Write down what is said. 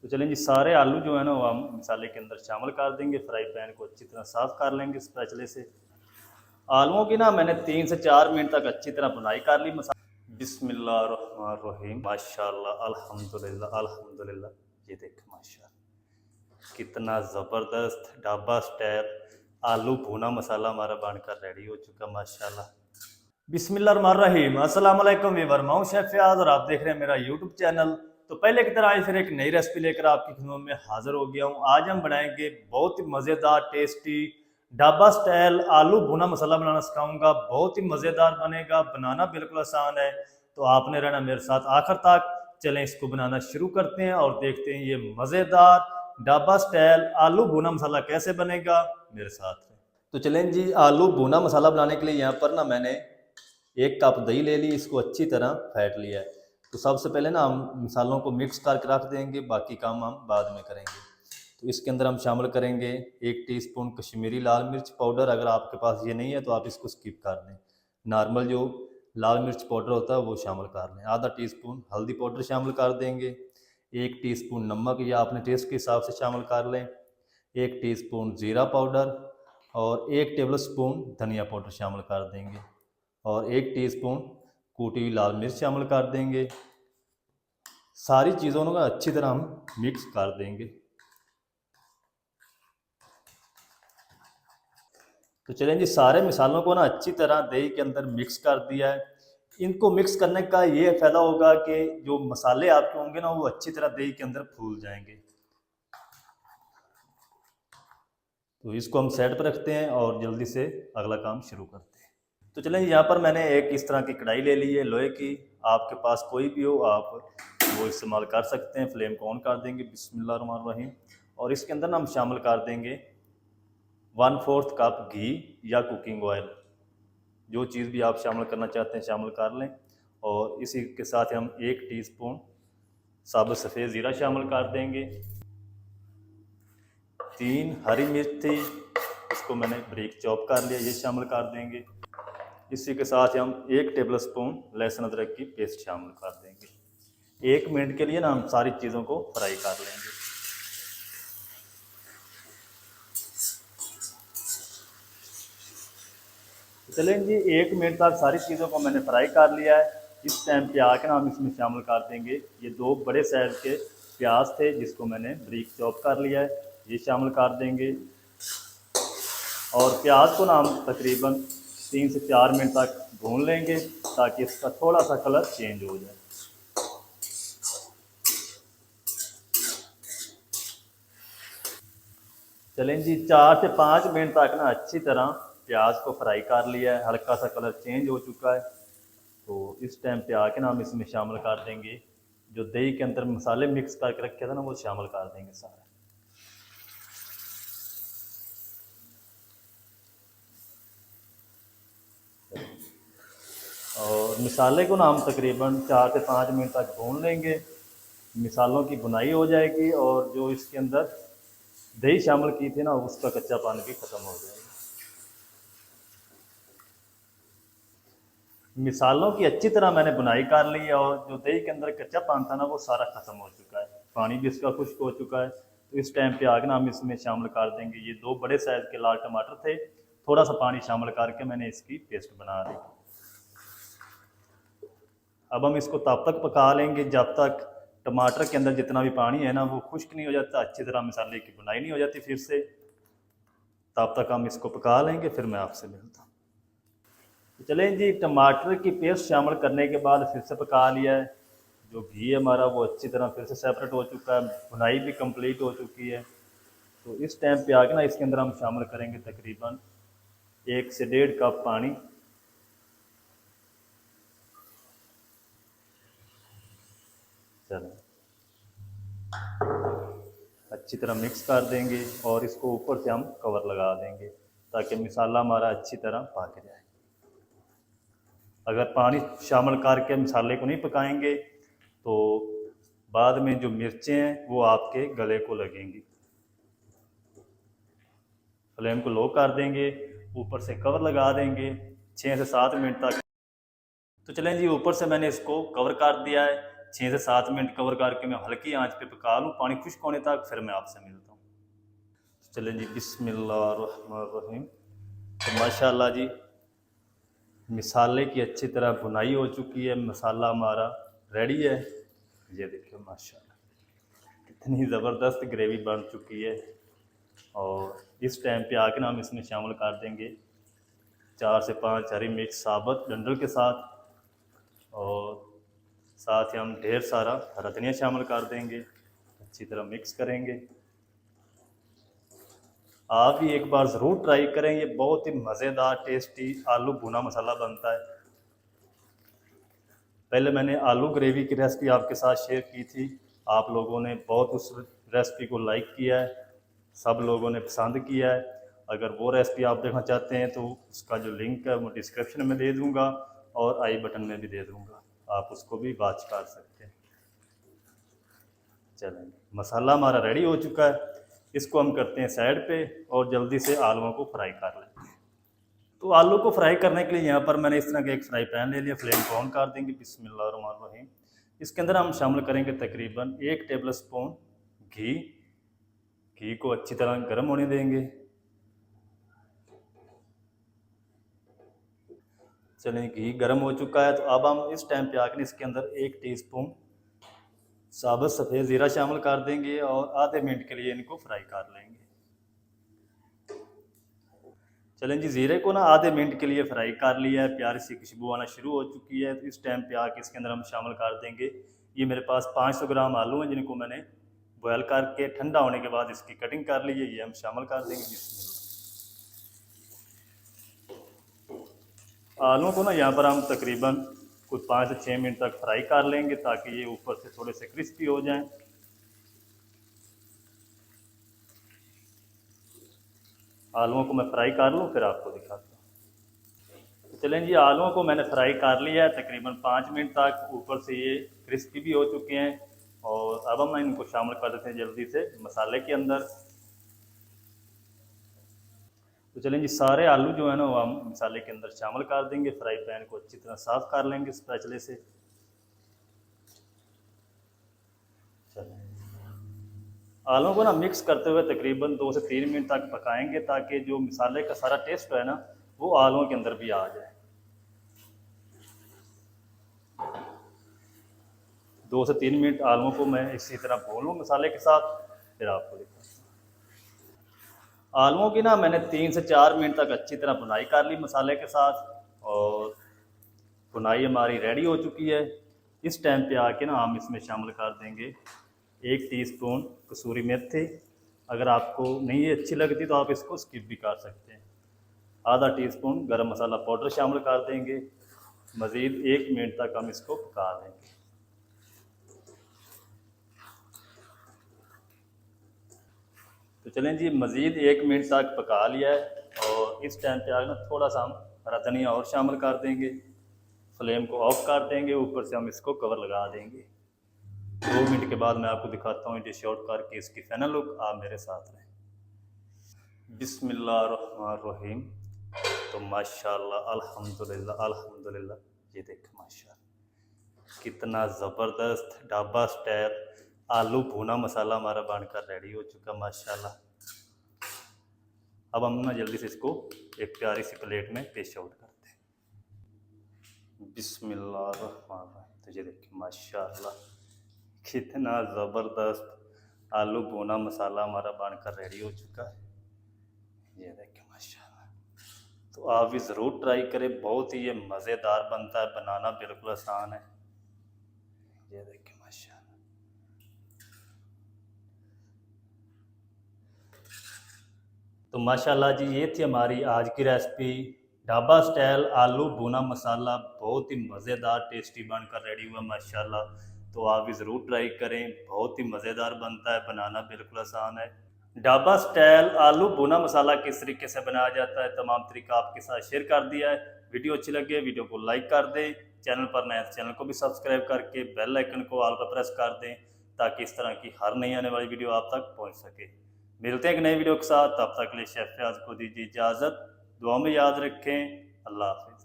तो चलें जी, सारे आलू जो है ना वो हम मसाले के अंदर शामिल कर देंगे। फ्राई पैन को अच्छी तरह साफ़ कर लेंगे स्पैचुले से। आलूओं की ना मैंने 3 से 4 मिनट तक अच्छी तरह भुनाई कर ली। बिस्मिल्लाहिर्रहमानिर्रहीम, माशाल्लाह, अल्हम्दुलिल्लाह अल्हम्दुलिल्लाह। ये देख माशाल्लाह, कितना ज़बरदस्त ढाबा स्टाइल आलू भुना मसाला हमारा बनकर रेडी हो चुका माशाल्लाह। बिस्मिल्लाहिर्रहमानिर्रहीम, अस्सलाम वालेकुम व्यूअर, मैं हूं शेफ फयाज और आप देख रहे हैं मेरा यूट्यूब चैनल। तो पहले की तरह आज फिर एक नई रेसिपी लेकर आपकी खिदमत में हाजिर हो गया हूं। आज हम बनाएंगे बहुत ही मज़ेदार टेस्टी ढाबा स्टाइल आलू भुना मसाला बनाना सिखाऊंगा। बहुत ही मज़ेदार बनेगा, बनाना बिल्कुल आसान है। तो आपने रहना मेरे साथ आखिर तक। चलें इसको बनाना शुरू करते हैं और देखते हैं ये मज़ेदार ढाबा स्टाइल आलू भुना मसाला कैसे बनेगा। मेरे साथ रहें। तो चलें जी, आलू भुना मसाला बनाने के लिए यहाँ पर ना मैंने 1 कप दही ले ली, इसको अच्छी तरह फेंट लिया है। तो सबसे पहले ना हम मसालों को मिक्स करके रख देंगे, बाकी काम हम बाद में करेंगे। तो इसके अंदर हम शामिल करेंगे 1 टीस्पून कश्मीरी लाल मिर्च पाउडर। अगर आपके पास ये नहीं है तो आप इसको स्किप कर दें। नॉर्मल जो लाल मिर्च पाउडर होता है वो शामिल कर लें। आधा टीस्पून हल्दी पाउडर शामिल कर देंगे। 1 टीस्पून नमक या अपने टेस्ट के हिसाब से शामिल कर लें। 1 टीस्पून ज़ीरा पाउडर और 1 टेबल स्पून धनिया पाउडर शामिल कर देंगे और 1 टीस्पून कूटी हुई लाल मिर्च शामिल कर देंगे। सारी चीज़ों को अच्छी तरह हम मिक्स कर देंगे। तो चलें जी, सारे मसालों को ना अच्छी तरह दही के अंदर मिक्स कर दिया है। इनको मिक्स करने का ये फ़ायदा होगा कि जो मसाले आपके होंगे ना वो अच्छी तरह दही के अंदर फूल जाएंगे। तो इसको हम साइड पर रखते हैं और जल्दी से अगला काम शुरू करते हैं। तो चलें, यहाँ पर मैंने एक इस तरह की कढ़ाई ले ली है लोहे की। आपके पास कोई भी हो आप वो इस्तेमाल कर सकते हैं। फ्लेम को ऑन कर देंगे, बिस्मिल्लाहिर्रहमानिर्रहीम। और इसके अंदर ना हम शामिल कर देंगे 1/4 कप घी या कुकिंग ऑयल। जो चीज़ भी आप शामिल करना चाहते हैं शामिल कर लें। और इसी के साथ हम 1 टीस्पून साबुत सफ़ेद ज़ीरा शामिल कर देंगे। 3 हरी मिर्च थी, इसको मैंने बारीक चॉप कर लिया, ये शामिल कर देंगे। इसी के साथ हम 1 टेबल स्पून लहसुन अदरक की पेस्ट शामिल कर देंगे। 1 मिनट के लिए ना हम सारी चीज़ों को फ्राई कर लेंगे। चलें जी, 1 मिनट तक सारी चीज़ों को मैंने फ्राई कर लिया है। इस टाइम पे आके ना हम इसमें शामिल कर देंगे ये 2 बड़े साइज़ के प्याज थे, जिसको मैंने बारीक चॉप कर लिया है, ये शामिल कर देंगे। और प्याज को ना हम तकरीबन 3 से 4 मिनट तक भून लेंगे ताकि इसका थोड़ा सा कलर चेंज हो जाए। चलें जी, 4 से 5 मिनट तक ना अच्छी तरह प्याज को फ्राई कर लिया है, हल्का सा कलर चेंज हो चुका है। तो इस टाइम पे आके ना हम इसमें शामिल कर देंगे जो दही के अंदर मसाले मिक्स करके रखे थे ना, वो शामिल कर देंगे सारा। और मसाले को ना हम तकरीबन 4 से 5 मिनट तक भून लेंगे। मसालों की भुनाई हो जाएगी और जो इसके अंदर दही शामिल की थी ना उसका कच्चा पानी भी ख़त्म हो जाएगा। मिसालों की अच्छी तरह मैंने बुनाई कर ली है और जो दही के अंदर कच्चा पानी था ना वो सारा ख़त्म हो चुका है, पानी भी इसका खुश्क हो चुका है। तो इस टाइम पे आगे ना हम इसमें शामिल कर देंगे ये 2 बड़े साइज़ के लाल टमाटर थे, थोड़ा सा पानी शामिल करके मैंने इसकी पेस्ट बना ली। अब हम इसको तब तक पका लेंगे जब तक टमाटर के अंदर जितना भी पानी है ना वो खुश्क नहीं हो जाता, अच्छी तरह मसाले की बुनाई नहीं हो जाती फिर से। तब तक हम इसको पका लेंगे, फिर मैं आपसे मिलता हूँ। तो चलें जी, टमाटर की पेस्ट शामिल करने के बाद फिर से पका लिया है। जो घी हमारा वो अच्छी तरह फिर से सेपरेट हो चुका है, भुनाई भी कंप्लीट हो चुकी है। तो इस टाइम पे आके ना इसके अंदर हम शामिल करेंगे तकरीबन 1 से 1.5 कप पानी। चलें, अच्छी तरह मिक्स कर देंगे और इसको ऊपर से हम कवर लगा देंगे ताकि मसाला हमारा अच्छी तरह पक जाए। अगर पानी शामिल करके मसाले को नहीं पकाएंगे तो बाद में जो मिर्चें हैं वो आपके गले को लगेंगी। फ्लेम को लो कर देंगे, ऊपर से कवर लगा देंगे 6 से 7 मिनट तक। तो चलें जी, ऊपर से मैंने इसको कवर कर दिया है। 6 से 7 मिनट कवर करके मैं हल्की आंच पे पका लूँ पानी खुश्क होने तक, फिर मैं आपसे मिलता हूँ। चलें जी, बिस्मिल्लाहिर्रहमानिर्रहीम। तो माशाल्लाह जी मसाले की अच्छी तरह भुनाई हो चुकी है, मसाला हमारा रेडी है। ये देखिए माशाल्लाह कितनी ज़बरदस्त ग्रेवी बन चुकी है। और इस टाइम पे आके ना हम इसमें शामिल कर देंगे 4 से 5 हरी मिर्च साबुत डंडल के साथ, और साथ ही हम ढेर सारा हरा धनिया शामिल कर देंगे। अच्छी तरह मिक्स करेंगे। आप भी एक बार ज़रूर ट्राई करें, ये बहुत ही मज़ेदार टेस्टी आलू भुना मसाला बनता है। पहले मैंने आलू ग्रेवी की रेसिपी आपके साथ शेयर की थी, आप लोगों ने बहुत उस रेसिपी को लाइक किया है, सब लोगों ने पसंद किया है। अगर वो रेसिपी आप देखना चाहते हैं तो उसका जो लिंक है वो डिस्क्रिप्शन में दे दूँगा और आई बटन में भी दे दूँगा, आप उसको भी वॉच कर सकते हैं। चलें, मसाला हमारा रेडी हो चुका है, इसको हम करते हैं साइड पे और जल्दी से आलूओं को फ्राई कर लेते हैं। तो आलू को फ्राई करने के लिए यहाँ पर मैंने इस तरह का एक फ्राई पैन ले लिया, फ्लेम को ऑन कर देंगे। बिस्मिल्लाहिर्रहमानिर्रहीम। इसके अंदर हम शामिल करेंगे तकरीबन 1 टेबल स्पून घी। घी को अच्छी तरह गर्म होने देंगे। चलिए घी गर्म हो चुका है, तो अब हम इस टाइम पे आकर इसके अंदर 1 टीस्पून साबुत सफ़ेद ज़ीरा शामिल कर देंगे और आधे मिनट के लिए इनको फ्राई कर लेंगे। चलें जी, ज़ीरे को ना आधे मिनट के लिए फ्राई कर लिया है, प्यारी सी खुशबू आना शुरू हो चुकी है। तो इस टाइम पे आके इसके अंदर हम शामिल कर देंगे, ये मेरे पास 500 ग्राम आलू हैं जिनको मैंने बॉयल करके ठंडा होने के बाद इसकी कटिंग कर ली है, ये हम शामिल कर देंगे। आलूओं को ना यहाँ पर हम तकरीबन कुछ 5 से 6 मिनट तक फ्राई कर लेंगे ताकि ये ऊपर से थोड़े से क्रिस्पी हो जाएं। आलूओं को मैं फ्राई कर लूँ फिर आपको दिखाता हूँ। तो चलें जी, आलूओं को मैंने फ्राई कर लिया है तकरीबन 5 मिनट तक, ऊपर से ये क्रिस्पी भी हो चुके हैं। और अब हम इनको शामिल कर देते हैं जल्दी से मसाले के अंदर। तो चलें जी, सारे आलू जो है ना वो हम मसाले के अंदर शामिल कर देंगे। फ्राई पैन को अच्छी तरह साफ़ कर लेंगे स्पैचुले से। चलें, आलू को ना मिक्स करते हुए तकरीबन 2 से 3 मिनट तक पकाएंगे ताकि जो मसाले का सारा टेस्ट है ना वो आलूओं के अंदर भी आ जाए। 2 से 3 मिनट आलूओं को मैं इसी तरह भूनूं मसाले के साथ, फिर आपको दिखाता हूँ। आलूओं की ना मैंने 3 से 4 मिनट तक अच्छी तरह भुनाई कर ली मसाले के साथ, और भुनाई हमारी रेडी हो चुकी है। इस टाइम पे आके ना हम इसमें शामिल कर देंगे 1 टीस्पून कसूरी मेथी। अगर आपको नहीं ये अच्छी लगती तो आप इसको स्किप भी कर सकते हैं। आधा टीस्पून गरम मसाला पाउडर शामिल कर देंगे। मज़ीद 1 मिनट तक हम इसको पका देंगे। तो चलें जी, मज़ीद 1 मिनट तक पका लिया है और इस टाइम पे आगे ना थोड़ा सा हम हरा धनिया और शामिल कर देंगे। फ्लेम को ऑफ कर देंगे, ऊपर से हम इसको कवर लगा देंगे। 2 मिनट के बाद मैं आपको दिखाता हूँ डिश आउट करके इसकी फाइनल लुक। आप मेरे साथ रहें। बिस्मिल्लाहिर्रहमानिर्रहीम। तो माशाल्लाह अल्हम्दुलिल्लाह अल्हम्दुलिल्लाह, ये देख माशाल्लाह कितना ज़बरदस्त ढाबा स्टाइल आलू भुना मसाला हमारा बनकर रेडी हो चुका माशाल्लाह। अब हम ना जल्दी से इसको एक प्यारी सी प्लेट में पेश आउट करते हैं। बिस्मिल्लाहिर्रहमानिर्रहीम। तो ये देखिए माशाल्लाह कितना ज़बरदस्त आलू भुना मसाला हमारा बनकर रेडी हो चुका है। ये देखिए माशाल्लाह। तो आप भी ज़रूर ट्राई करें, बहुत ही ये मज़ेदार बनता है, बनाना बिल्कुल आसान है। ये देखिए माशाल्लाह। तो माशाल्लाह जी, ये थी हमारी आज की रेसिपी ढाबा स्टाइल आलू भुना मसाला। बहुत ही मज़ेदार टेस्टी बनकर रेडी हुआ माशाल्लाह। तो आप भी ज़रूर ट्राई करें, बहुत ही मज़ेदार बनता है, बनाना बिल्कुल आसान है। ढाबा स्टाइल आलू भुना मसाला किस तरीके से बनाया जाता है तमाम तरीका आपके साथ शेयर कर दिया है। वीडियो अच्छी लगे वीडियो को लाइक कर दें, चैनल पर नए चैनल को भी सब्सक्राइब करके बेल आइकन को ऑल पर प्रेस कर दें ताकि इस तरह की हर नई आने वाली वीडियो आप तक पहुंच सके। मिलते हैं एक नई वीडियो के साथ, तब तक के लिए शेफ फयाज को दीजिए इजाज़त। दुआ में याद रखें। अल्लाह हाफ़िज़।